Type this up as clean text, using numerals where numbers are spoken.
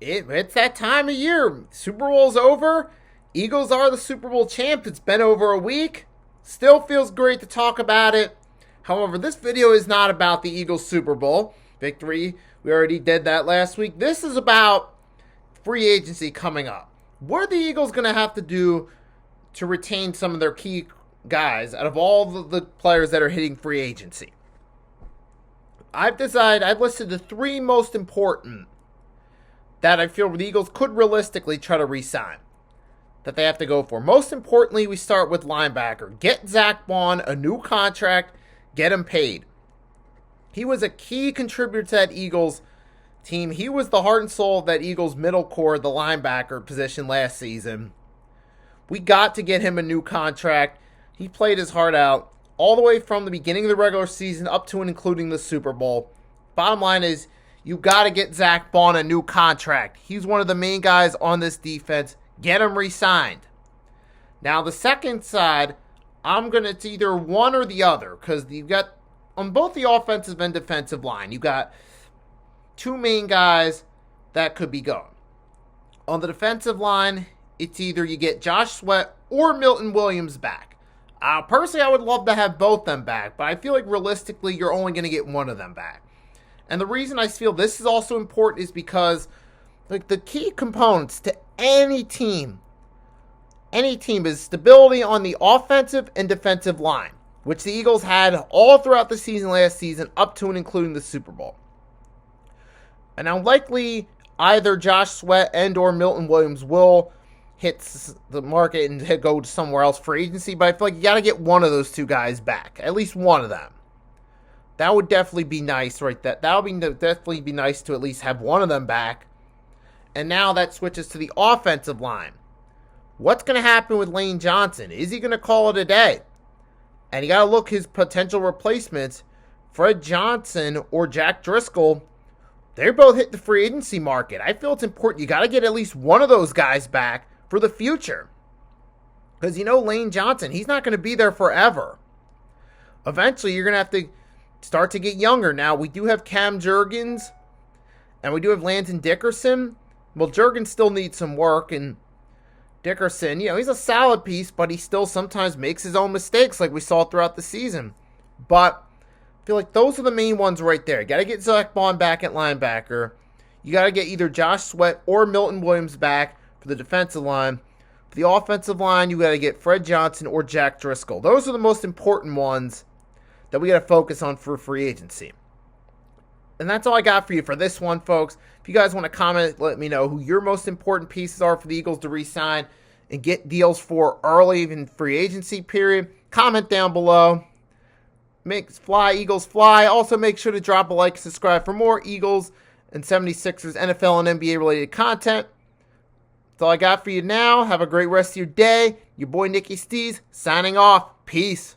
It's that time of year. Super Bowl's over. Eagles are the Super Bowl champs. It's been over a week. Still feels great to talk about it. However, this video is not about the Eagles Super Bowl victory. We already did that last week. This is about free agency coming up. What are the Eagles going to have to do to retain some of their key guys out of all the players that are hitting free agency? I've listed the three most important that I feel the Eagles could realistically try to re-sign, that they have to go for. Most importantly, we start with linebacker. Get Zach Baun a new contract, get him paid. He was a key contributor to that Eagles team. He was the heart and soul of that Eagles middle core, the linebacker position last season. We got to get him a new contract. He played his heart out all the way from the beginning of the regular season up to and including the Super Bowl. Bottom line is, you got to get Zach Baun a new contract. He's one of the main guys on this defense. Get him re-signed. Now, the second side, it's either one or the other, because you've got, on both the offensive and defensive line, you got two main guys that could be going. On the defensive line, it's either you get Josh Sweat or Milton Williams back. Personally, I would love to have both them back, but I feel like realistically, you're only going to get one of them back. And the reason I feel this is also important is because the key components to any team is stability on the offensive and defensive line, which the Eagles had all throughout the season last season up to and including the Super Bowl. And now likely either Josh Sweat and or Milton Williams will hit the market and go to somewhere else for agency, but I feel like you got to get one of those two guys back, at least one of them. That would definitely be nice, right? That would definitely be nice to at least have one of them back. And now that switches to the offensive line. What's going to happen with Lane Johnson? Is he going to call it a day? And you got to look his potential replacements. Fred Johnson or Jack Driscoll, they're both hit the free agency market. I feel it's important. You got to get at least one of those guys back for the future. Because Lane Johnson, he's not going to be there forever. Eventually, you're going to have to start to get younger. Now, we do have Cam Jurgens, and we do have Landon Dickerson. Well, Jurgens still needs some work, and Dickerson, he's a solid piece, but he still sometimes makes his own mistakes like we saw throughout the season. But I feel like those are the main ones right there. You got to get Zach Baun back at linebacker. You got to get either Josh Sweat or Milton Williams back for the defensive line. For the offensive line, you got to get Fred Johnson or Jack Driscoll. Those are the most important ones that we got to focus on for free agency. And that's all I got for you for this one, folks. If you guys want to comment, let me know who your most important pieces are for the Eagles to re-sign and get deals for early in free agency period. Comment down below. Eagles fly. Also, make sure to drop a like and subscribe for more Eagles and 76ers NFL and NBA related content. That's all I got for you now. Have a great rest of your day. Your boy Nicky Stees signing off. Peace.